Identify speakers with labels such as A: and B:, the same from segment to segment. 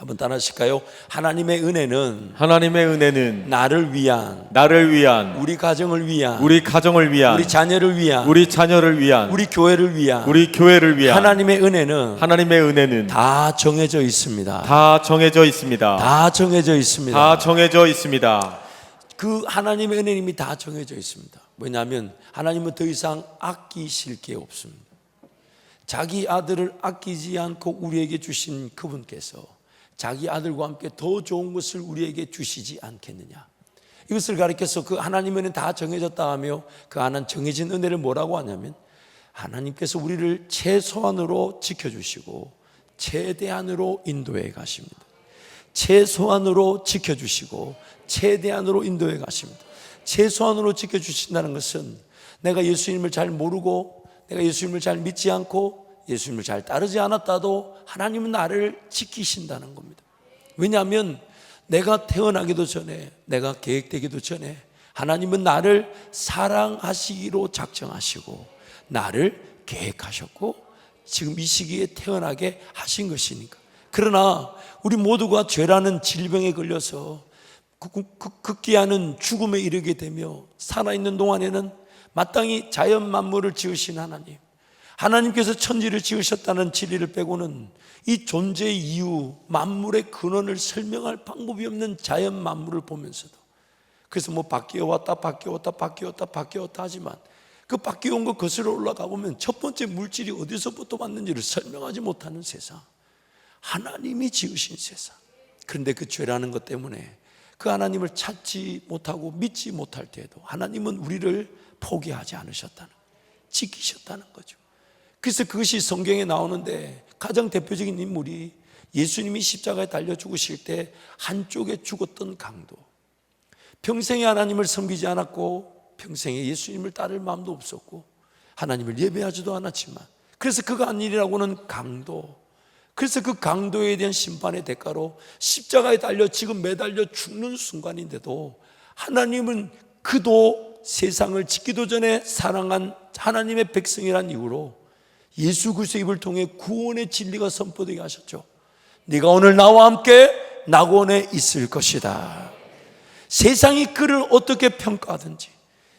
A: 한번 따라하실까요? 하나님의 은혜는 나를 위한
B: 우리 가정을 위한
A: 우리 자녀를 위한 우리 교회를 위한 하나님의 은혜는 다 정해져 있습니다.
B: 다 정해져 있습니다.
A: 다 정해져 있습니다.
B: 다 정해져 있습니다.
A: 그 하나님의 은혜님이 다 정해져 있습니다. 왜냐하면 하나님은 더 이상 아끼실 게 없습니다. 자기 아들을 아끼지 않고 우리에게 주신 그분께서 자기 아들과 함께 더 좋은 것을 우리에게 주시지 않겠느냐. 이것을 가리켜서 그 하나님의 은혜는 다 정해졌다 하며 그 하나님 정해진 은혜를 뭐라고 하냐면 하나님께서 우리를 최소한으로 지켜주시고 최대한으로 인도해 가십니다. 최소한으로 지켜주시고 최대한으로 인도해 가십니다. 최소한으로 지켜주신다는 것은 내가 예수님을 잘 모르고 내가 예수님을 잘 믿지 않고 예수님을 잘 따르지 않았다도 하나님은 나를 지키신다는 겁니다. 왜냐하면 내가 태어나기도 전에 내가 계획되기도 전에 하나님은 나를 사랑하시기로 작정하시고 나를 계획하셨고 지금 이 시기에 태어나게 하신 것이니까. 그러나 우리 모두가 죄라는 질병에 걸려서 극기하는 죽음에 이르게 되며 살아있는 동안에는 마땅히 자연 만물을 지으신 하나님께서 천지를 지으셨다는 진리를 빼고는 이 존재의 이유, 만물의 근원을 설명할 방법이 없는 자연 만물을 보면서도 그래서 뭐 바뀌어왔다 하지만 그 바뀌어온 거 거슬러 올라가 보면 첫 번째 물질이 어디서부터 왔는지를 설명하지 못하는 세상, 하나님이 지으신 세상. 그런데 그 죄라는 것 때문에 그 하나님을 찾지 못하고 믿지 못할 때에도 하나님은 우리를 포기하지 않으셨다는, 지키셨다는 거죠. 그래서 그것이 성경에 나오는데 가장 대표적인 인물이 예수님이 십자가에 달려 죽으실 때 한쪽에 죽었던 강도. 평생에 하나님을 섬기지 않았고 평생에 예수님을 따를 마음도 없었고 하나님을 예배하지도 않았지만 그래서 그가 한 일이라고는 강도. 그래서 그 강도에 대한 심판의 대가로 십자가에 달려 지금 매달려 죽는 순간인데도 하나님은 그도 세상을 짓기도 전에 사랑한 하나님의 백성이란 이유로 예수 그리스도의 입을 통해 구원의 진리가 선포되게 하셨죠. 네가 오늘 나와 함께 낙원에 있을 것이다. 세상이 그를 어떻게 평가하든지,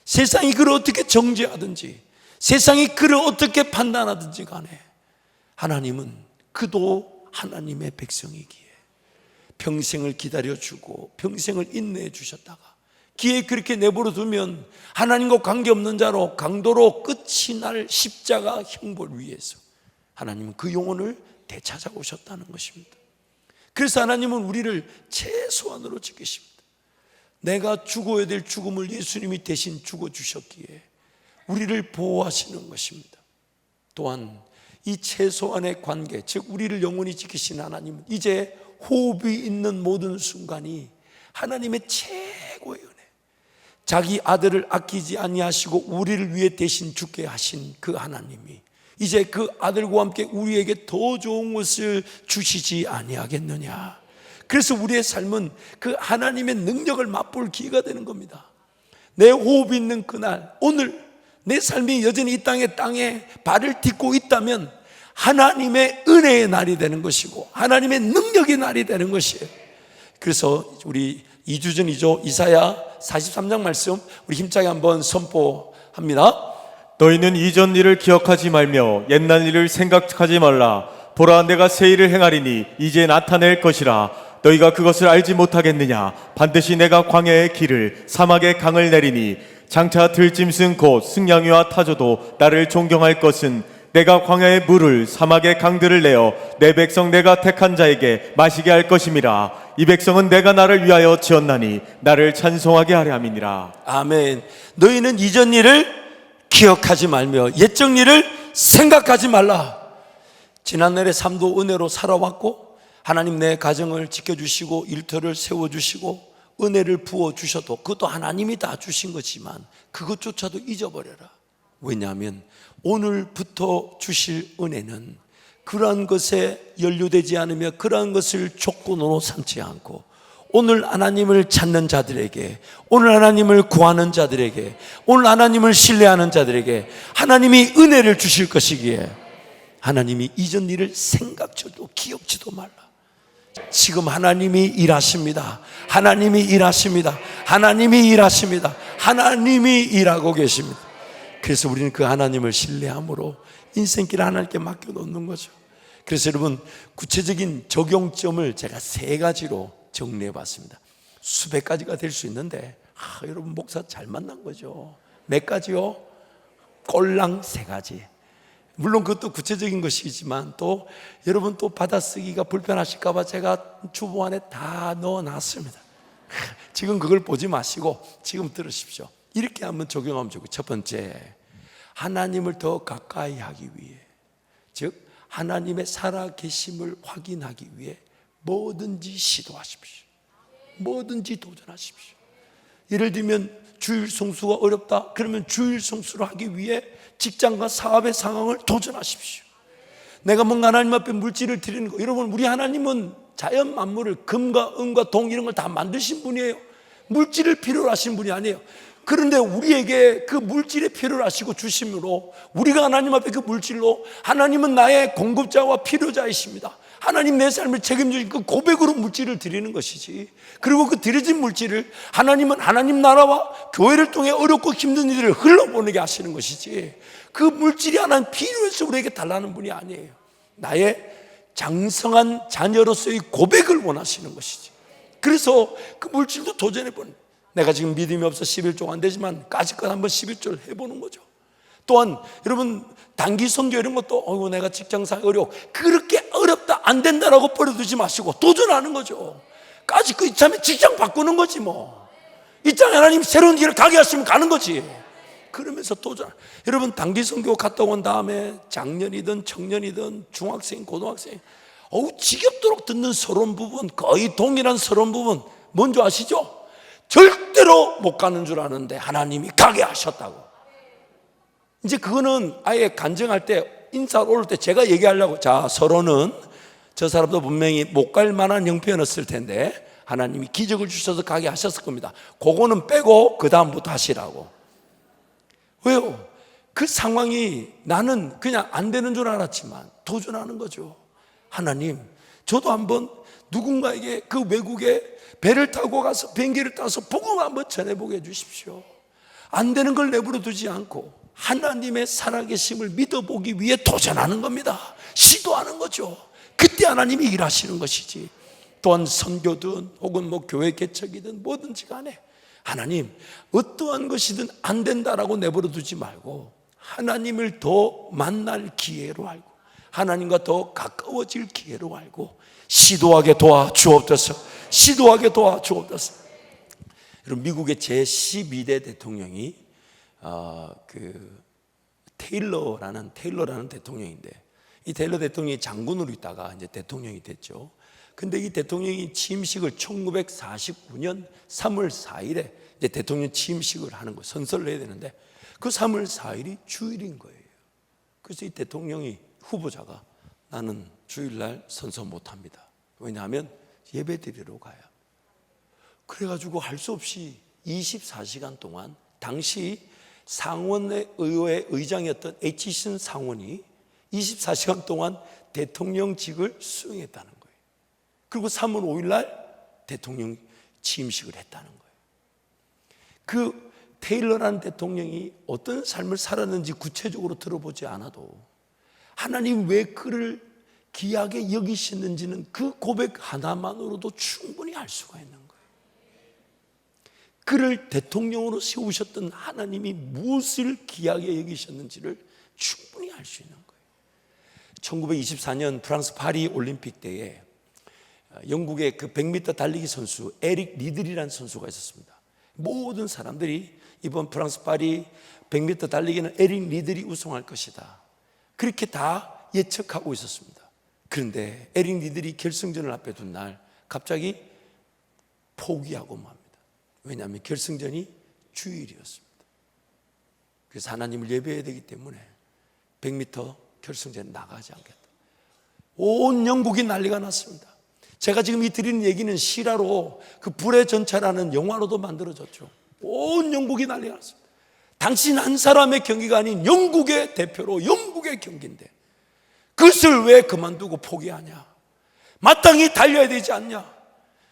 A: 세상이 그를 어떻게 정죄하든지, 세상이 그를 어떻게 판단하든지 간에 하나님은 그도 하나님의 백성이기에 평생을 기다려주고 평생을 인내해 주셨다가 기회 그렇게 내버려 두면 하나님과 관계없는 자로 강도로 끝이 날 십자가 형벌 위에서 하나님은 그 영혼을 되찾아오셨다는 것입니다. 그래서 하나님은 우리를 최소한으로 지키십니다. 내가 죽어야 될 죽음을 예수님이 대신 죽어주셨기에 우리를 보호하시는 것입니다. 또한 이 최소한의 관계, 즉 우리를 영원히 지키신 하나님은 이제 호흡이 있는 모든 순간이 하나님의 최고의 은혜, 자기 아들을 아끼지 아니하시고 우리를 위해 대신 죽게 하신 그 하나님이 이제 그 아들과 함께 우리에게 더 좋은 것을 주시지 아니하겠느냐. 그래서 우리의 삶은 그 하나님의 능력을 맛볼 기회가 되는 겁니다. 내 호흡이 있는 그날, 오늘 내 삶이 여전히 이 땅에 발을 딛고 있다면 하나님의 은혜의 날이 되는 것이고 하나님의 능력의 날이 되는 것이에요. 그래서 우리 2주 전이죠, 이사야 43장 말씀 우리 힘차게 한번 선포합니다.
B: 너희는 이전 일을 기억하지 말며 옛날 일을 생각하지 말라. 보라, 내가 새 일을 행하리니 이제 나타낼 것이라. 너희가 그것을 알지 못하겠느냐. 반드시 내가 광야의 길을 사막의 강을 내리니 장차 들짐승 곧 승냥이와 타조도 나를 존경할 것은 내가 광야의 물을 사막의 강들을 내어 내 백성 내가 택한 자에게 마시게 할 것임이라. 이 백성은 내가 나를 위하여 지었나니 나를 찬송하게 하려 함이니라.
A: 아멘. 너희는 이전 일을 기억하지 말며 옛적 일을 생각하지 말라. 지난날의 삶도 은혜로 살아왔고 하나님 내 가정을 지켜주시고 일터를 세워주시고 은혜를 부어주셔도 그것도 하나님이 다 주신 거지만 그것조차도 잊어버려라. 왜냐하면 오늘부터 주실 은혜는 그러한 것에 연루되지 않으며 그러한 것을 조건으로 삼지 않고 오늘 하나님을 찾는 자들에게, 오늘 하나님을 구하는 자들에게, 오늘 하나님을 신뢰하는 자들에게 하나님이 은혜를 주실 것이기에 하나님이 이전 일을 생각지도 기억지도 말라. 지금 하나님이 일하십니다. 하나님이 일하십니다. 하나님이 일하십니다. 하나님이 일하고 계십니다. 그래서 우리는 그 하나님을 신뢰함으로 인생길을 하나님께 맡겨놓는 거죠. 그래서 여러분, 구체적인 적용점을 제가 3가지로 정리해 봤습니다. 수백 가지가 될 수 있는데 여러분, 목사 잘 만난 거죠. 몇 가지요? 꼴랑 3가지. 물론 그것도 구체적인 것이지만 또 여러분 또 받아쓰기가 불편하실까 봐 제가 주보안에 다 넣어놨습니다. 지금 그걸 보지 마시고 지금 들으십시오. 이렇게 한번 적용하면 좋고, 첫 번째, 하나님을 더 가까이 하기 위해, 즉 하나님의 살아계심을 확인하기 위해 뭐든지 시도하십시오. 뭐든지 도전하십시오. 예를 들면 주일 성수가 어렵다 그러면 주일 성수를 하기 위해 직장과 사업의 상황을 도전하십시오. 내가 뭔가 하나님 앞에 물질을 드리는 거, 여러분, 우리 하나님은 자연 만물을 금과 은과 동 이런 걸 다 만드신 분이에요. 물질을 필요로 하신 분이 아니에요. 그런데 우리에게 그 물질의 필요를 하시고 주심으로 우리가 하나님 앞에 그 물질로, 하나님은 나의 공급자와 필요자이십니다, 하나님 내 삶을 책임지신 그 고백으로 물질을 드리는 것이지, 그리고 그 드려진 물질을 하나님은 하나님 나라와 교회를 통해 어렵고 힘든 이들을 흘러보내게 하시는 것이지, 그 물질이 하나님 필요해서 우리에게 달라는 분이 아니에요. 나의 장성한 자녀로서의 고백을 원하시는 것이지. 그래서 그 물질도 도전해보는, 내가 지금 믿음이 없어 11조가 안 되지만 까짓것 한번 11조를 해보는 거죠. 또한 여러분, 단기 선교 이런 것도 내가 직장상 어려워, 그렇게 어렵다 안 된다라고 버려두지 마시고 도전하는 거죠. 까짓것 이참에 직장 바꾸는 거지 뭐. 이참에 하나님 새로운 길을 가게 하시면 가는 거지. 그러면서 도전. 여러분, 단기 선교 갔다 온 다음에 작년이든 청년이든 중학생 고등학생 지겹도록 듣는 서론 부분, 거의 동일한 서론 부분 뭔지 아시죠? 절대로 못 가는 줄 아는데 하나님이 가게 하셨다고. 이제 그거는 아예 간증할 때, 인사 올 때 제가 얘기하려고, 자, 서로는 저 사람도 분명히 못 갈 만한 형편이었을 텐데 하나님이 기적을 주셔서 가게 하셨을 겁니다. 그거는 빼고 그 다음부터 하시라고. 왜요? 그 상황이, 나는 그냥 안 되는 줄 알았지만 도전하는 거죠. 하나님, 저도 한번 누군가에게 그 외국에 배를 타고 가서 비행기를 타서 복음 한번 전해보게 해주십시오. 안 되는 걸 내버려 두지 않고 하나님의 살아계심을 믿어보기 위해 도전하는 겁니다. 시도하는 거죠. 그때 하나님이 일하시는 것이지. 또한 선교든 혹은 교회 개척이든 뭐든지 간에 하나님, 어떠한 것이든 안 된다라고 내버려 두지 말고 하나님을 더 만날 기회로 알고 하나님과 더 가까워질 기회로 알고 시도하게 도와주옵소서. 시도하게 도와주옵소서. 여러분, 미국의 제12대 대통령이 테일러라는 대통령인데, 이 테일러 대통령이 장군으로 있다가 이제 대통령이 됐죠. 근데 이 대통령이 취임식을 1949년 3월 4일에 이제 대통령 취임식을 하는 거, 선서를 해야 되는데 그 3월 4일이 주일인 거예요. 그래서 이 대통령이, 후보자가, 나는 주일날 선서 못합니다. 왜냐하면 예배 드리러 가요. 그래가지고 할 수 없이 24시간 동안 당시 상원의 의회 의장이었던 에치슨 상원이 24시간 동안 대통령직을 수행했다는 거예요. 그리고 3월 5일 날 대통령 취임식을 했다는 거예요. 그 테일러라는 대통령이 어떤 삶을 살았는지 구체적으로 들어보지 않아도 하나님 왜 그를 귀하게 여기셨는지는 그 고백 하나만으로도 충분히 알 수가 있는 거예요. 그를 대통령으로 세우셨던 하나님이 무엇을 귀하게 여기셨는지를 충분히 알 수 있는 거예요. 1924년 프랑스 파리 올림픽 때에 영국의 그 100m 달리기 선수 에릭 리들이라는 선수가 있었습니다. 모든 사람들이 이번 프랑스 파리 100m 달리기는 에릭 리들이 우승할 것이다, 그렇게 다 예측하고 있었습니다. 그런데 에릭 리들이 결승전을 앞에 둔 날 갑자기 포기하고 맙니다. 왜냐하면 결승전이 주일이었습니다. 그래서 하나님을 예배해야 되기 때문에 100m 결승전에 나가지 않겠다. 온 영국이 난리가 났습니다. 제가 지금 이 드리는 얘기는 실화로 그 불의 전차라는 영화로도 만들어졌죠. 온 영국이 난리가 났습니다. 당신 한 사람의 경기가 아닌 영국의 대표로 영국의 경기인데 그것을 왜 그만두고 포기하냐? 마땅히 달려야 되지 않냐?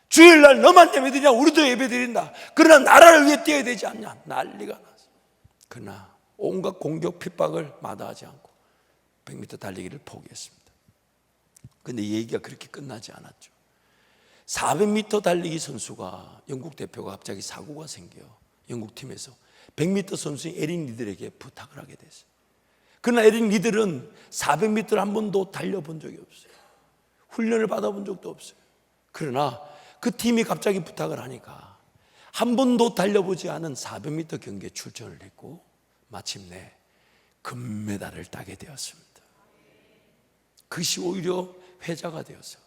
A: 주일날 너만 예배드리냐? 우리도 예배드린다. 그러나 나라를 위해 뛰어야 되지 않냐? 난리가 났어. 그러나 온갖 공격 핍박을 마다하지 않고 100m 달리기를 포기했습니다. 그런데 얘기가 그렇게 끝나지 않았죠. 400m 달리기 선수가, 영국 대표가 갑자기 사고가 생겨 영국 팀에서 100m 선수인 에릭 리들에게 부탁을 하게 됐어요. 그러나 에릭 리들은 400m를 한 번도 달려본 적이 없어요. 훈련을 받아본 적도 없어요. 그러나 그 팀이 갑자기 부탁을 하니까 한 번도 달려보지 않은 400m 경기에 출전을 했고 마침내 금메달을 따게 되었습니다. 그것이 오히려 회자가 되어서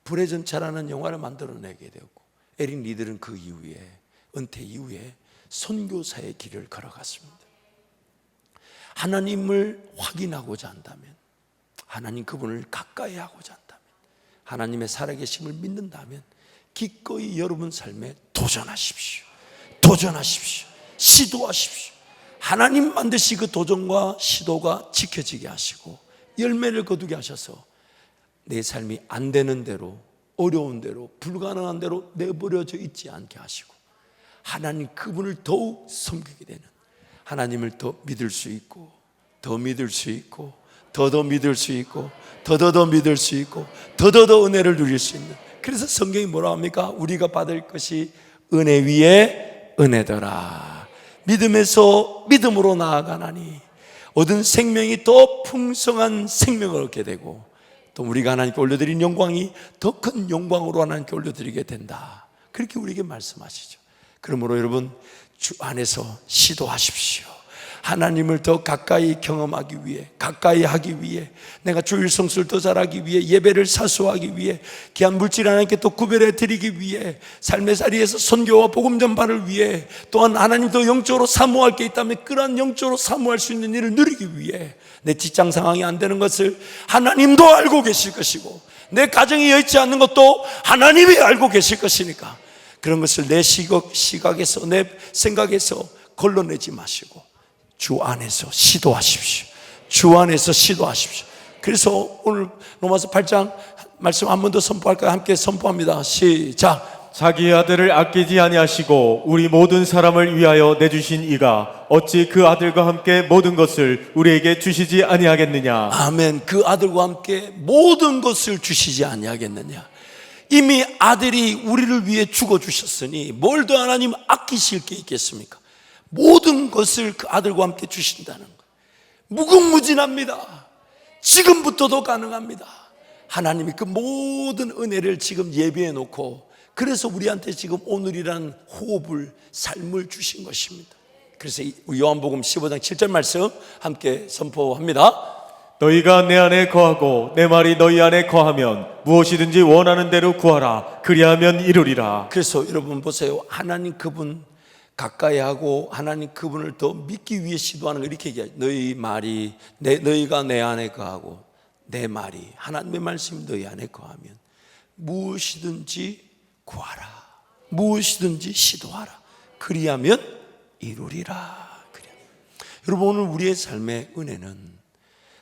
A: 불의 전차라는 영화를 만들어내게 되었고, 에릭 리들은 그 이후에, 은퇴 이후에 선교사의 길을 걸어갔습니다. 하나님을 확인하고자 한다면, 하나님 그분을 가까이 하고자 한다면, 하나님의 살아계심을 믿는다면 기꺼이 여러분 삶에 도전하십시오. 도전하십시오. 시도하십시오. 하나님 반드시 그 도전과 시도가 지켜지게 하시고 열매를 거두게 하셔서 내 삶이 안 되는 대로, 어려운 대로, 불가능한 대로 내버려져 있지 않게 하시고 하나님 그분을 더욱 섬기게 되는, 하나님을 더 믿을 수 있고 더 믿을 수 있고 더 믿을 수 있고 더 믿을 수 있고 더 은혜를 누릴 수 있는, 그래서 성경이 뭐라 합니까? 우리가 받을 것이 은혜 위에 은혜더라. 믿음에서 믿음으로 나아가나니 얻은 생명이 더 풍성한 생명을 얻게 되고 또 우리가 하나님께 올려드린 영광이 더 큰 영광으로 하나님께 올려드리게 된다. 그렇게 우리에게 말씀하시죠. 그러므로 여러분 주 안에서 시도하십시오. 하나님을 더 가까이 경험하기 위해, 가까이 하기 위해, 내가 주일 성수를 더 잘하기 위해, 예배를 사수하기 위해, 귀한 물질 하나님께 또 구별해 드리기 위해, 삶의 자리에서 선교와 복음 전파를 위해, 또한 하나님 더 영적으로 사모할 게 있다면 그러한 영적으로 사모할 수 있는 일을 누리기 위해, 내 직장 상황이 안 되는 것을 하나님도 알고 계실 것이고 내 가정이 여의치 않는 것도 하나님이 알고 계실 것이니까 그런 것을 내 시각에서, 내 생각에서 걸러내지 마시고 주 안에서 시도하십시오. 주 안에서 시도하십시오. 그래서 오늘 로마서 8장 말씀 한 번 더 선포할까요? 함께 선포합니다. 시작.
B: 자기 아들을 아끼지 아니하시고 우리 모든 사람을 위하여 내주신 이가 어찌 그 아들과 함께 모든 것을 우리에게 주시지 아니하겠느냐.
A: 아멘. 그 아들과 함께 모든 것을 주시지 아니하겠느냐. 이미 아들이 우리를 위해 죽어주셨으니 뭘 더 하나님 아끼실 게 있겠습니까? 모든 것을 그 아들과 함께 주신다는 것, 무궁무진합니다. 지금부터도 가능합니다. 하나님이 그 모든 은혜를 지금 예비해 놓고 그래서 우리한테 지금 오늘이라는 호흡을, 삶을 주신 것입니다. 그래서 요한복음 15장 7절 말씀 함께 선포합니다.
B: 너희가 내 안에 거하고 내 말이 너희 안에 거하면 무엇이든지 원하는 대로 구하라. 그리하면 이루리라.
A: 그래서 여러분 보세요. 하나님 그분 가까이 하고 하나님 그분을 더 믿기 위해 시도하는 거 이렇게 얘기하죠. 너희 말이 너희가 내 안에 거하고 내 말이, 하나님의 말씀이 너희 안에 거하면 무엇이든지 구하라. 무엇이든지 시도하라. 그리하면 이루리라. 여러분 오늘 우리의 삶의 은혜는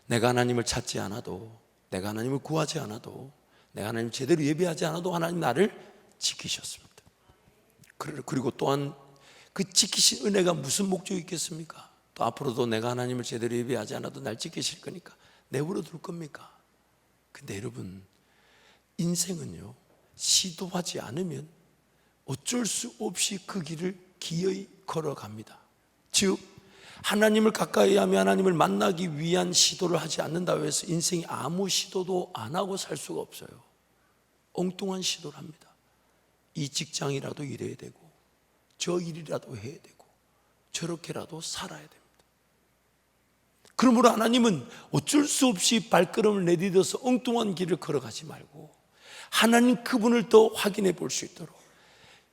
A: 내가 하나님을 찾지 않아도, 내가 하나님을 구하지 않아도, 내가 하나님을 제대로 예배하지 않아도 하나님 나를 지키셨습니다. 그리고 또한 그 지키신 은혜가 무슨 목적이 있겠습니까? 또 앞으로도 내가 하나님을 제대로 예배하지 않아도 날 지키실 거니까 내버려 둘 겁니까? 근데 여러분 인생은요, 시도하지 않으면 어쩔 수 없이 그 길을 기어이 걸어갑니다. 즉 하나님을 가까이 하며 하나님을 만나기 위한 시도를 하지 않는다고 해서 인생이 아무 시도도 안 하고 살 수가 없어요. 엉뚱한 시도를 합니다. 이 직장이라도 일해야 되고 저 일이라도 해야 되고 저렇게라도 살아야 됩니다. 그러므로 하나님은 어쩔 수 없이 발걸음을 내디뎌서 엉뚱한 길을 걸어가지 말고 하나님 그분을 더 확인해 볼 수 있도록,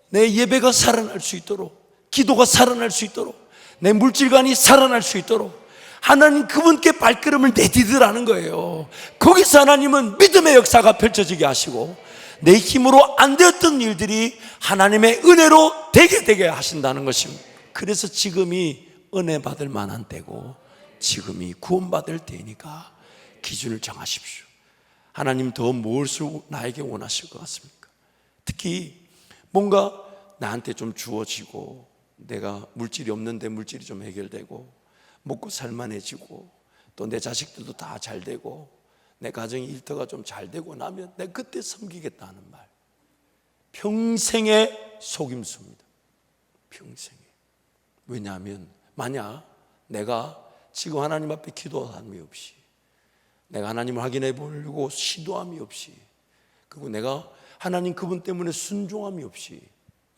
A: 내 예배가 살아날 수 있도록, 기도가 살아날 수 있도록, 내 물질관이 살아날 수 있도록 하나님 그분께 발걸음을 내디디라는 거예요. 거기서 하나님은 믿음의 역사가 펼쳐지게 하시고 내 힘으로 안 되었던 일들이 하나님의 은혜로 되게 하신다는 것입니다. 그래서 지금이 은혜 받을 만한 때고 지금이 구원받을 때니까 기준을 정하십시오. 하나님 더 무엇을 나에게 원하실 것 같습니까? 특히 뭔가 나한테 좀 주어지고 내가 물질이 없는데 물질이 좀 해결되고 먹고 살만해지고 또 내 자식들도 다 잘 되고 내 가정의 일터가 좀 잘 되고 나면 내가 그때 섬기겠다는 말, 평생의 속임수입니다. 평생에. 왜냐하면 만약 내가 지금 하나님 앞에 기도함이 없이, 내가 하나님을 확인해 보려고 시도함이 없이, 그리고 내가 하나님 그분 때문에 순종함이 없이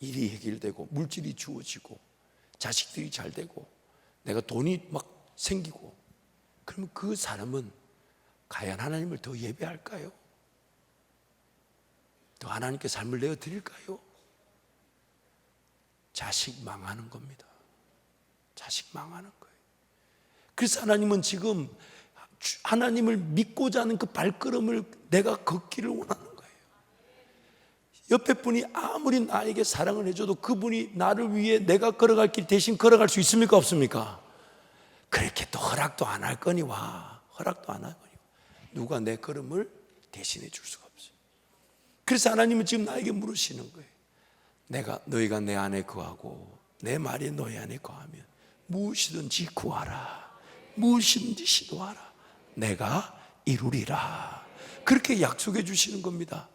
A: 일이 해결되고 물질이 주어지고 자식들이 잘 되고 내가 돈이 막 생기고, 그러면 그 사람은 과연 하나님을 더 예배할까요? 더 하나님께 삶을 내어드릴까요? 자식 망하는 겁니다. 자식 망하는 거예요. 그래서 하나님은 지금 하나님을 믿고자 하는 그 발걸음을 내가 걷기를 원하는 거예요. 옆에 분이 아무리 나에게 사랑을 해줘도 그분이 나를 위해 내가 걸어갈 길 대신 걸어갈 수 있습니까? 없습니까? 그렇게 또 허락도 안 할 거니와, 허락도 안 할 거니와 누가 내 걸음을 대신해 줄 수가 없어요. 그래서 하나님은 지금 나에게 물으시는 거예요. 너희가 내 안에 거하고 내 말이 너희 안에 거하면 무엇이든지 구하라, 무엇이든지 시도하라, 내가 이루리라. 그렇게 약속해 주시는 겁니다.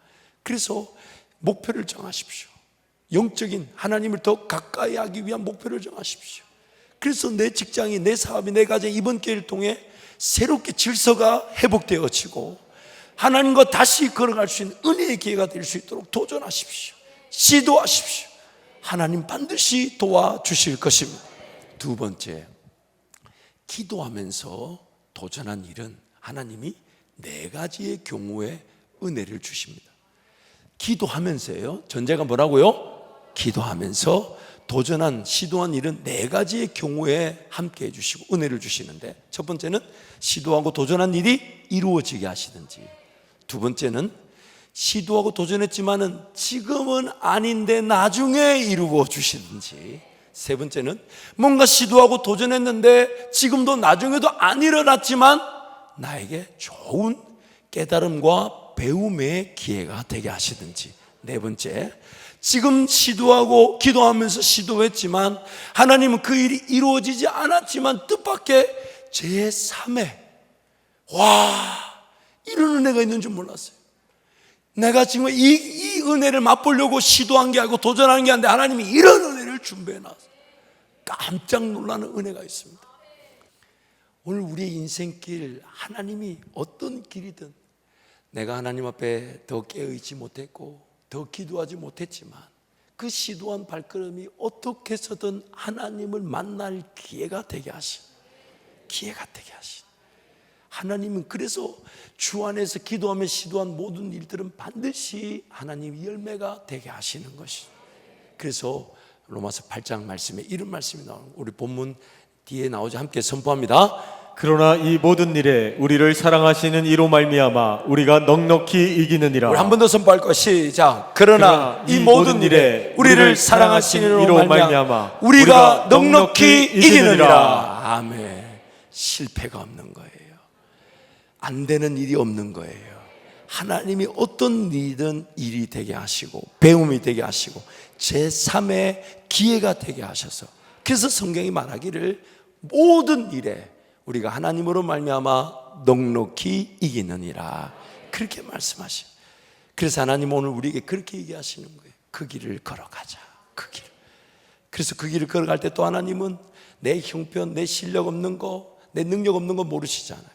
A: 그래서 목표를 정하십시오. 영적인 하나님을 더 가까이 하기 위한 목표를 정하십시오. 그래서 내 직장이, 내 사업이, 내 가정이 이번 기회를 통해 새롭게 질서가 회복되어지고 하나님과 다시 걸어갈 수 있는 은혜의 기회가 될 수 있도록 도전하십시오. 시도하십시오. 하나님 반드시 도와주실 것입니다. 두 번째, 기도하면서 도전한 일은 하나님이 4가지의 경우에 은혜를 주십니다. 기도하면서요, 전제가 뭐라고요? 기도하면서 도전한, 시도한 일은 4가지의 경우에 함께 해주시고 은혜를 주시는데, 첫 번째는 시도하고 도전한 일이 이루어지게 하시든지, 두 번째는 시도하고 도전했지만은 지금은 아닌데 나중에 이루어 주시든지, 세 번째는 뭔가 시도하고 도전했는데 지금도 나중에도 안 일어났지만 나에게 좋은 깨달음과 배움의 기회가 되게 하시든지, 네 번째, 지금 시도하고 기도하면서 시도했지만 하나님은 그 일이 이루어지지 않았지만 뜻밖의 제3의, 와, 이런 은혜가 있는 줄 몰랐어요. 내가 지금 이 은혜를 맛보려고 시도한 게 아니고 도전하는 게 아닌데 하나님이 이런 은혜를 준비해 놨어요. 깜짝 놀라는 은혜가 있습니다. 오늘 우리의 인생길, 하나님이 어떤 길이든, 내가 하나님 앞에 더 깨어있지 못했고 더 기도하지 못했지만 그 시도한 발걸음이 어떻게 해서든 하나님을 만날 기회가 되게 하신, 기회가 되게 하신 하나님은, 그래서 주 안에서 기도하며 시도한 모든 일들은 반드시 하나님의 열매가 되게 하시는 것이. 그래서 로마서 8장 말씀에 이런 말씀이 나오는, 우리 본문 뒤에 나오죠. 함께 선포합니다.
B: 그러나 이 모든 일에 우리를 사랑하시는 이로 말미암아 우리가 넉넉히 이기느니라.
A: 우리 한 번 더 선포할 것. 시작. 그러나 이 모든 일에 우리를 사랑하시는 이로 말미암아 우리가 넉넉히 이기느니라. 아멘. 실패가 없는 거예요. 안 되는 일이 없는 거예요. 하나님이 어떤 일이든 일이 되게 하시고 배움이 되게 하시고 제3의 기회가 되게 하셔서, 그래서 성경이 말하기를 모든 일에 우리가 하나님으로 말미암아 넉넉히 이기느니라, 그렇게 말씀하시죠. 그래서 하나님 오늘 우리에게 그렇게 얘기하시는 거예요. 그 길을 걸어가자, 그 길. 그래서 그 길을 걸어갈 때 또 하나님은 내 형편, 내 실력 없는 거, 내 능력 없는 거 모르시잖아요.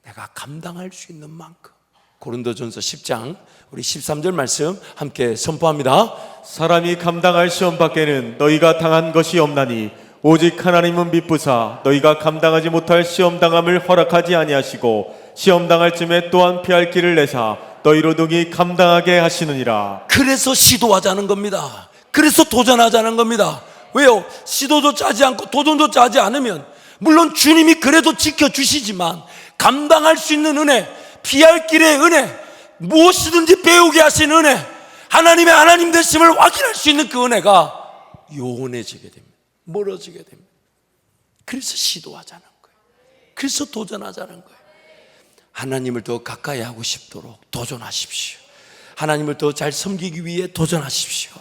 A: 내가 감당할 수 있는 만큼. 고린도전서 10장 우리 13절 말씀 함께 선포합니다.
B: 사람이 감당할 시험 밖에는 너희가 당한 것이 없나니 오직 하나님은 미쁘사 너희가 감당하지 못할 시험 당함을 허락하지 아니하시고 시험 당할 쯤에 또한 피할 길을 내사 너희로 등이 감당하게 하시느니라.
A: 그래서 시도하자는 겁니다. 그래서 도전하자는 겁니다. 왜요? 시도도 짜지 않고 도전도 짜지 않으면 물론 주님이 그래도 지켜주시지만 감당할 수 있는 은혜, 피할 길의 은혜, 무엇이든지 배우게 하신 은혜, 하나님의 하나님 되심을 확인할 수 있는 그 은혜가 요원해지게 됩니다. 멀어지게 됩니다. 그래서 시도하자는 거예요. 그래서 도전하자는 거예요. 하나님을 더 가까이 하고 싶도록 도전하십시오. 하나님을 더 잘 섬기기 위해 도전하십시오.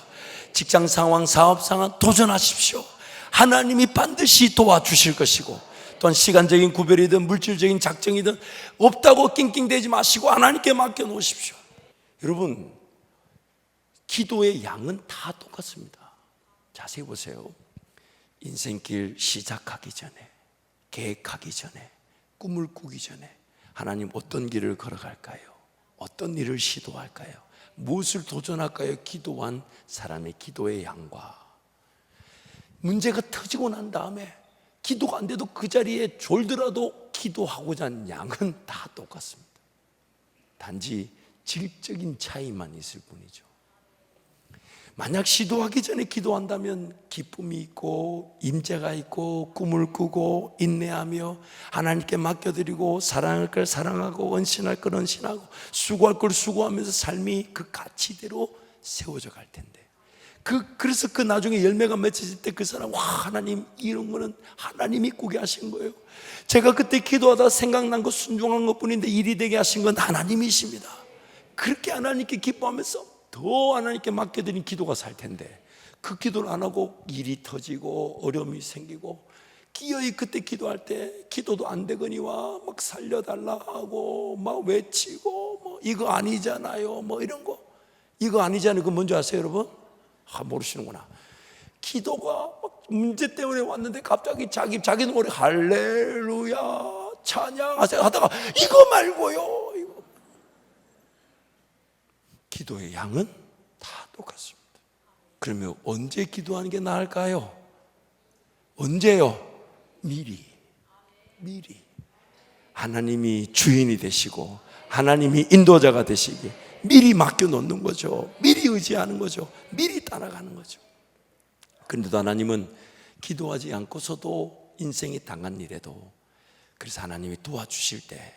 A: 직장 상황, 사업 상황 도전하십시오. 하나님이 반드시 도와주실 것이고, 또한 시간적인 구별이든 물질적인 작정이든 없다고 낑낑대지 마시고 하나님께 맡겨 놓으십시오. 여러분, 기도의 양은 다 똑같습니다. 자세히 보세요. 인생길 시작하기 전에, 계획하기 전에, 꿈을 꾸기 전에 하나님 어떤 길을 걸어갈까요? 어떤 일을 시도할까요? 무엇을 도전할까요? 기도한 사람의 기도의 양과, 문제가 터지고 난 다음에 기도가 안 돼도 그 자리에 졸더라도 기도하고자 하는 양은 다 똑같습니다. 단지 질적인 차이만 있을 뿐이죠. 만약 시도하기 전에 기도한다면 기쁨이 있고 임재가 있고 꿈을 꾸고 인내하며 하나님께 맡겨드리고 사랑할 걸 사랑하고 언신할 걸 언신하고 수고할 걸 수고하면서 삶이 그 가치대로 세워져 갈 텐데, 그래서 그 나중에 열매가 맺혀질 때 그 사람, 와, 하나님 이런 거는 하나님이 꾸게 하신 거예요. 제가 그때 기도하다 생각난 거 순종한 것 뿐인데 일이 되게 하신 건 하나님이십니다. 그렇게 하나님께 기뻐하면서 더 하나님께 맡겨드린 기도가 살 텐데, 그 기도를 안 하고 일이 터지고 어려움이 생기고 기어이 그때 기도할 때 기도도 안 되거니와 막 살려달라 하고 막 외치고 뭐 이거 아니잖아요 뭐 이런 거, 이거 아니잖아요. 그거 뭔지 아세요 여러분? 모르시는구나. 기도가 막 문제 때문에 왔는데 갑자기 자기 노래 할렐루야 찬양하세요 하다가 이거 말고요, 이거. 기도의 양은 다 똑같습니다. 그러면 언제 기도하는 게 나을까요? 언제요? 미리 하나님이 주인이 되시고 하나님이 인도자가 되시기 미리 맡겨놓는 거죠. 미리 의지하는 거죠. 미리 따라가는 거죠. 그런데도 하나님은 기도하지 않고서도 인생이 당한 일에도, 그래서 하나님이 도와주실 때,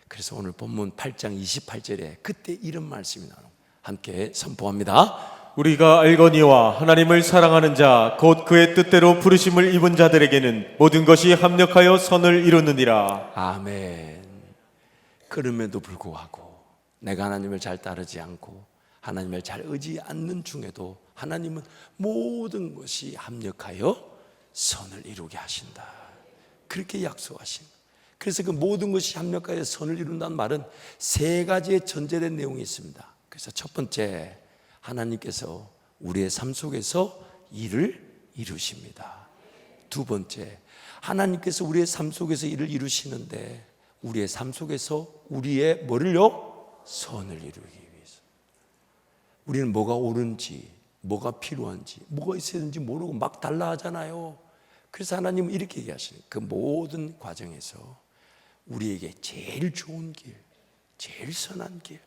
A: 그래서 오늘 본문 8장 28절에 그때 이런 말씀이 나옵니다. 함께 선포합니다.
B: 우리가 알거니와 하나님을 사랑하는 자 곧 그의 뜻대로 부르심을 입은 자들에게는 모든 것이 합력하여 선을 이루느니라.
A: 아멘. 그럼에도 불구하고 내가 하나님을 잘 따르지 않고 하나님을 잘 의지 않는 중에도 하나님은 모든 것이 합력하여 선을 이루게 하신다, 그렇게 약속하신. 그래서 그 모든 것이 합력하여 선을 이룬다는 말은 세 가지의 전제된 내용이 있습니다. 그래서 첫 번째, 하나님께서 우리의 삶 속에서 일을 이루십니다. 두 번째, 하나님께서 우리의 삶 속에서 일을 이루시는데 우리의 삶 속에서 우리의 뭐를요? 선을 이루기 위해서. 우리는 뭐가 옳은지, 뭐가 필요한지, 뭐가 있어야 되는지 모르고 막 달라 하잖아요. 그래서 하나님은 이렇게 얘기하시는, 그 모든 과정에서 우리에게 제일 좋은 길, 제일 선한 길,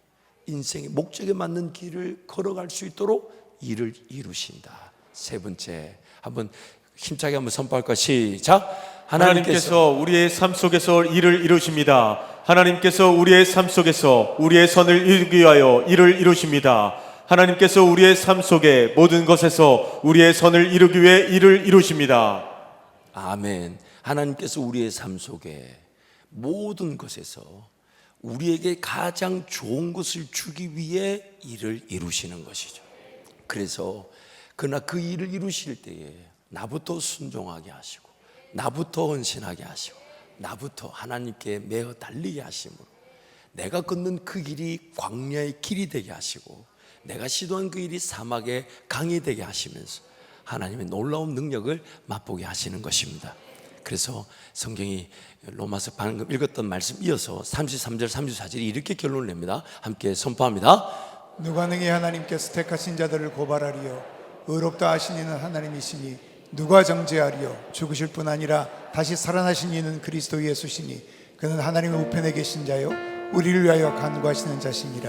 A: 인생의 목적에 맞는 길을 걸어갈 수 있도록 일을 이루신다. 세 번째, 한번 힘차게 한번 선포할까? 시작.
B: 하나님께서 우리의 삶 속에서 일을 이루십니다. 하나님께서 우리의 삶 속에서 우리의 선을 이루기 위하여 일을 이루십니다. 하나님께서 우리의 삶 속에 모든 것에서 우리의 선을 이루기 위해 일을 이루십니다.
A: 아멘. 하나님께서 우리의 삶 속에 모든 것에서 우리에게 가장 좋은 것을 주기 위해 일을 이루시는 것이죠. 그래서 그러나 그 일을 이루실 때에 나부터 순종하게 하시고 나부터 헌신하게 하시고 나부터 하나님께 매어 달리게 하심으로 내가 걷는 그 길이 광야의 길이 되게 하시고 내가 시도한 그 일이 사막의 강이 되게 하시면서 하나님의 놀라운 능력을 맛보게 하시는 것입니다. 그래서 성경이 로마서 방금 읽었던 말씀 이어서 33절 34절이 이렇게 결론을 냅니다. 함께 선포합니다.
C: 누가 능히 하나님께서 택하신 자들을 고발하리요 의롭다 하신 이는 하나님이시니 누가 정죄하리요 죽으실 뿐 아니라 다시 살아나신 이는 그리스도 예수시니 그는 하나님의 우편에 계신 자요 우리를 위하여 간구하시는 자시니라.